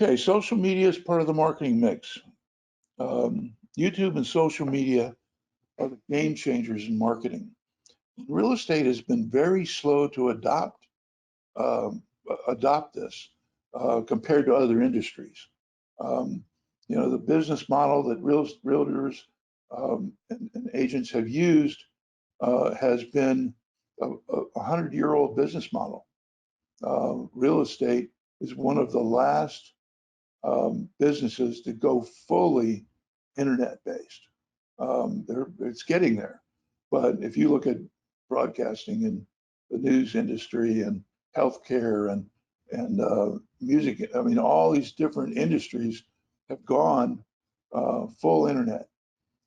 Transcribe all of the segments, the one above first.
Okay, social media is part of the marketing mix. YouTube and social media are the game changers in marketing. Real estate has been very slow to um, adopt this compared to other industries. Um, the business model that realtors and agents have used has been a 100-year-old business model. Real estate is one of the last businesses to go fully internet-based. It's getting there, but if you look at broadcasting and the news industry and healthcare and music, I mean, all these different industries have gone full internet,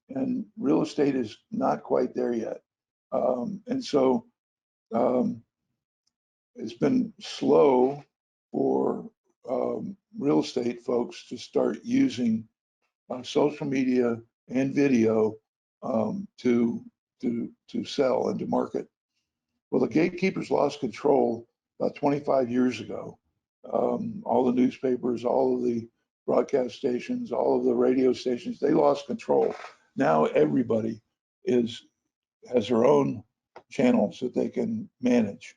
and real estate is not quite there yet. And so it's been slow for real estate folks to start using social media and video to sell and to market. Well, the gatekeepers lost control about 25 years ago. All the newspapers, all of the broadcast stations, all of the radio stations, they lost control. Now everybody has their own channels that they can manage.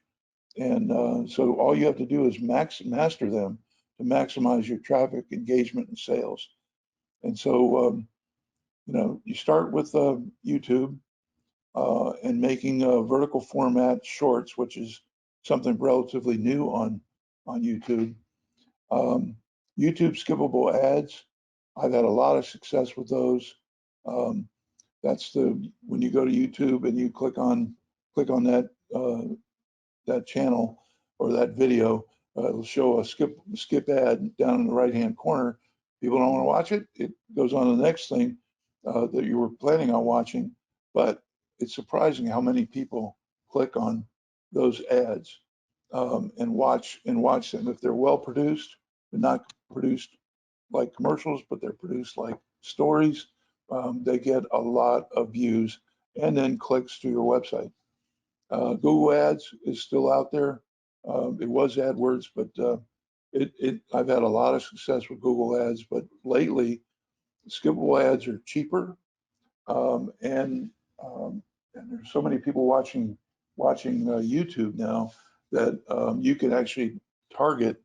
And so all you have to do is master them to maximize your traffic, engagement, and sales. And so, you start with YouTube and making vertical format shorts, which is something relatively new on YouTube. YouTube skippable ads. I've had a lot of success with those. That's when you go to YouTube and you click on that channel or that video, it'll show a skip ad down in the right-hand corner. People don't want to watch it. It goes on to the next thing that you were planning on watching. But it's surprising how many people click on those ads and watch them. If they're well produced, they're not produced like commercials, but they're produced like stories. They get a lot of views and then clicks to your website. Google Ads is still out there. It was AdWords, but I've had a lot of success with Google Ads. But lately, skippable ads are cheaper, and there's so many people watching YouTube now that you can actually target,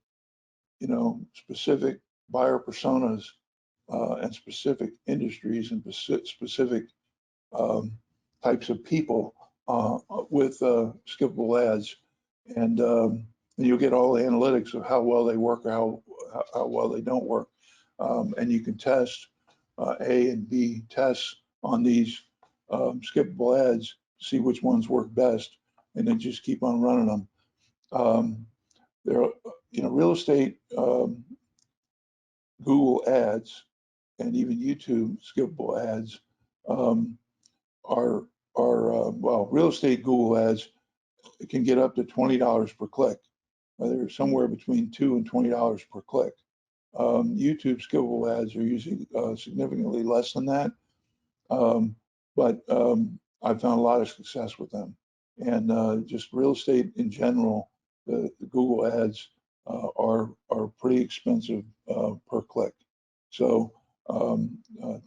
specific buyer personas and specific industries and specific types of people with skippable ads, and you'll get all the analytics of how well they work or how well they don't work, and you can test A and B tests on these skippable ads, see which ones work best, and then just keep on running them. There, real estate Google ads and even YouTube skippable ads are well, real estate Google ads can get up to $20 per click. They're somewhere between $2 and $20 per click. YouTube skippable ads are usually significantly less than that, but I've found a lot of success with them. And just real estate in general, the Google ads are pretty expensive per click. So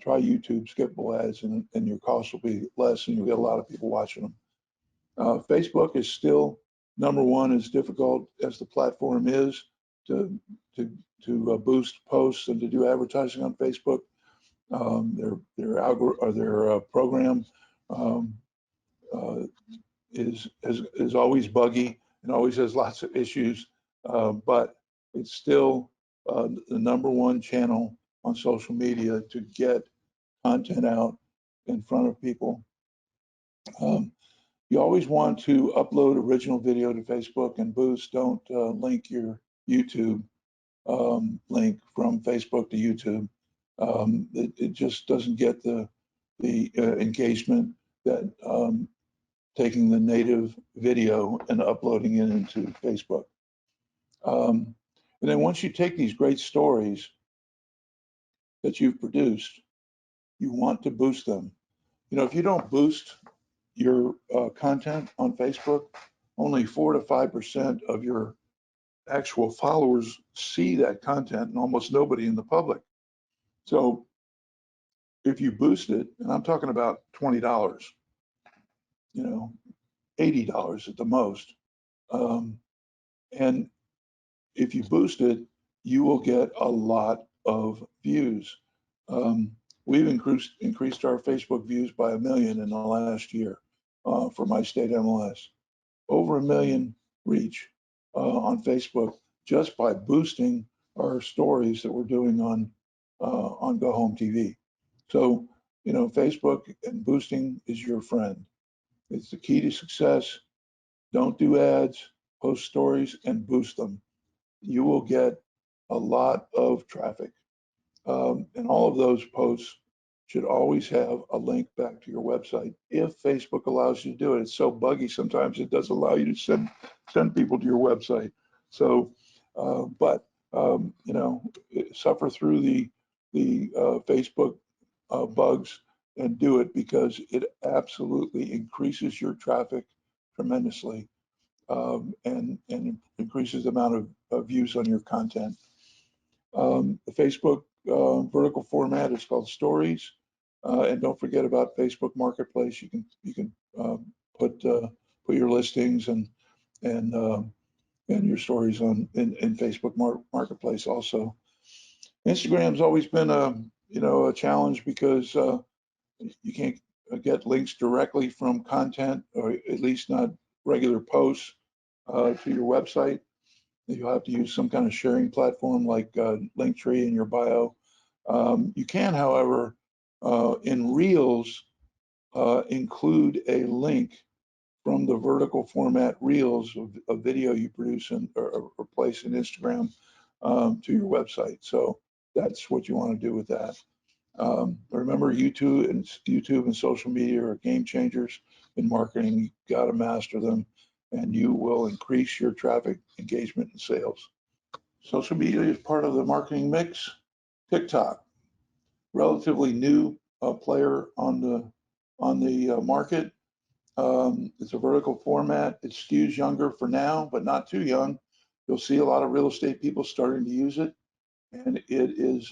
try YouTube skippable ads, and your costs will be less, and you'll get a lot of people watching them. Facebook is still number one, as difficult as the platform is to boost posts and to do advertising on Facebook. Their program is always buggy and always has lots of issues, but it's still the number one channel on social media to get content out in front of people. You always want to upload original video to Facebook and boost. Don't link your YouTube link from Facebook to YouTube. It just doesn't get the engagement that taking the native video and uploading it into Facebook. And then once you take these great stories that you've produced, you want to boost them. If you don't boost your content on Facebook, only 4 to 5% of your actual followers see that content and almost nobody in the public. So if you boost it, and I'm talking about $20, $80 at the most, and if you boost it, you will get a lot of views. We've increased our Facebook views by 1 million in the last year for my state MLS. Over 1 million reach on Facebook just by boosting our stories that we're doing on Go Home TV. So, Facebook and boosting is your friend. It's the key to success. Don't do ads, post stories, and boost them. You will get a lot of traffic. And all of those posts should always have a link back to your website if Facebook allows you to do it. It's so buggy sometimes it doesn't allow you to send people to your website. So, suffer through the Facebook bugs and do it because it absolutely increases your traffic tremendously and increases the amount of views on your content. The Facebook vertical format is called Stories, and don't forget about Facebook Marketplace. You can put your listings and your stories in Facebook Marketplace also. Instagram's always been a challenge because you can't get links directly from content, or at least not regular posts to your website. You'll have to use some kind of sharing platform like Linktree in your bio. You can, however, in Reels, include a link from the vertical format Reels of video you produce or place in Instagram to your website. So that's what you want to do with that. Remember, YouTube and social media are game changers in marketing. You got to master them, and you will increase your traffic, engagement, and sales. Social media is part of the marketing mix. TikTok, relatively new player on the market. It's a vertical format. It skews younger for now, but not too young. You'll see a lot of real estate people starting to use it, and it is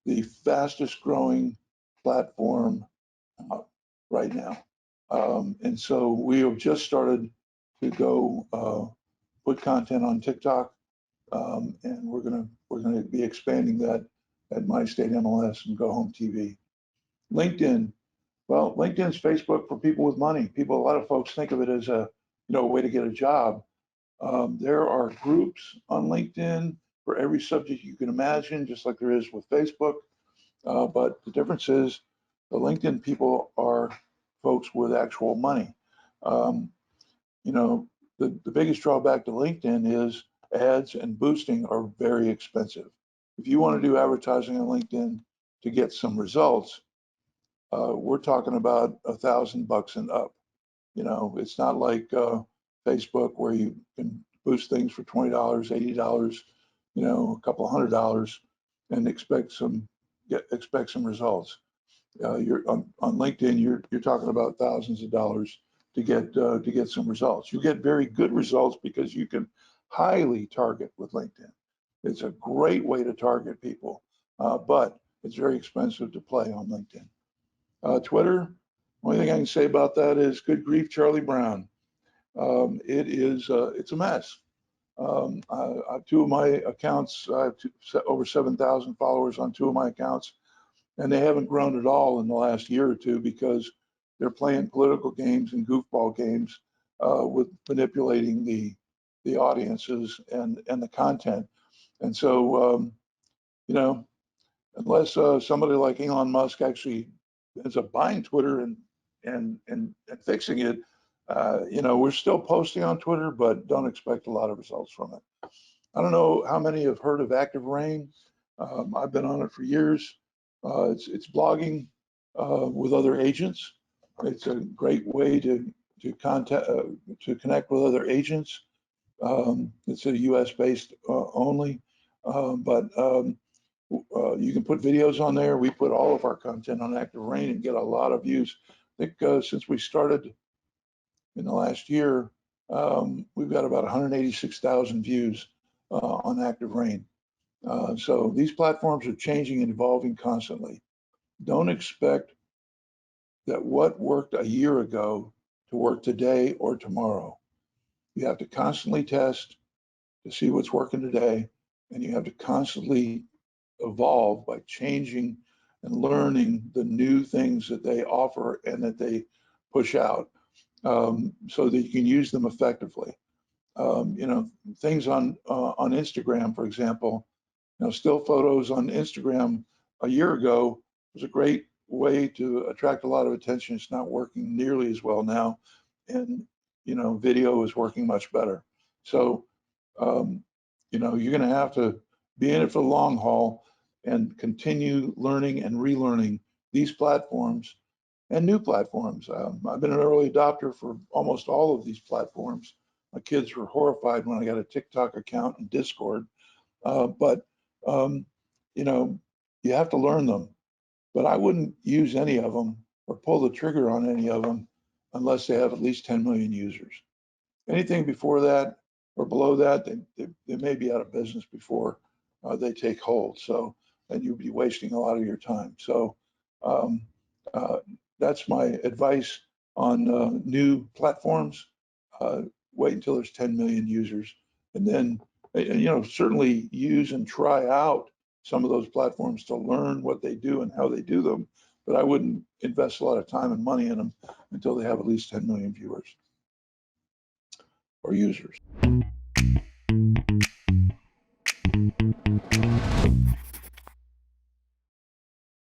the fastest growing platform right now. And so we have just started to go put content on TikTok, and we're gonna be expanding that at My State MLS and Go Home TV. LinkedIn, well, LinkedIn's Facebook for people with money. A lot of folks think of it as a way to get a job. There are groups on LinkedIn for every subject you can imagine, just like there is with Facebook. But the difference is the LinkedIn people are folks with actual money. Um, the biggest drawback to LinkedIn is ads and boosting are very expensive. If you want to do advertising on LinkedIn to get some results, we're talking about $1,000 and up. It's not like Facebook where you can boost things for $20, $80, a couple $100 and expect some results. You're on LinkedIn, you're talking about thousands of dollars to get some results. You get very good results because you can highly target with LinkedIn. It's a great way to target people, but it's very expensive to play on LinkedIn. Twitter, only thing I can say about that is good grief, Charlie Brown. It's a mess. Two of my accounts, I have over 7,000 followers on two of my accounts, and they haven't grown at all in the last year or two because they're playing political games and goofball games with manipulating the audiences and the content. And so, unless somebody like Elon Musk actually ends up buying Twitter and fixing it, we're still posting on Twitter, but don't expect a lot of results from it. I don't know how many have heard of Active Rain. I've been on it for years. It's blogging with other agents. It's a great way to connect with other agents. It's a U.S. based only, but you can put videos on there. We put all of our content on Active Rain and get a lot of views. I think since we started in the last year, we've got about 186,000 views on Active Rain. So these platforms are changing and evolving constantly. Don't expect that what worked a year ago to work today or tomorrow. You have to constantly test to see what's working today, and you have to constantly evolve by changing and learning the new things that they offer and that they push out, so that you can use them effectively. You know, things on Instagram, for example, you know, still photos on Instagram a year ago was a great way to attract a lot of attention. It's not working nearly as well now, and you know, video is working much better. So, you know, you're going to have to be in it for the long haul and continue learning and relearning these platforms and new platforms. I've been an early adopter for almost all of these platforms. My kids were horrified when I got a TikTok account and Discord, but you know, you have to learn them. But I wouldn't use any of them or pull the trigger on any of them unless they have at least 10 million users. Anything before that or below that, they may be out of business before they take hold. So, and you'd be wasting a lot of your time. So um, uh, that's my advice on new platforms. Uh, Wait until there's 10 million users, and then you know, certainly use and try out some of those platforms to learn what they do and how they do them. But I wouldn't invest a lot of time and money in them until they have at least 10 million viewers or users.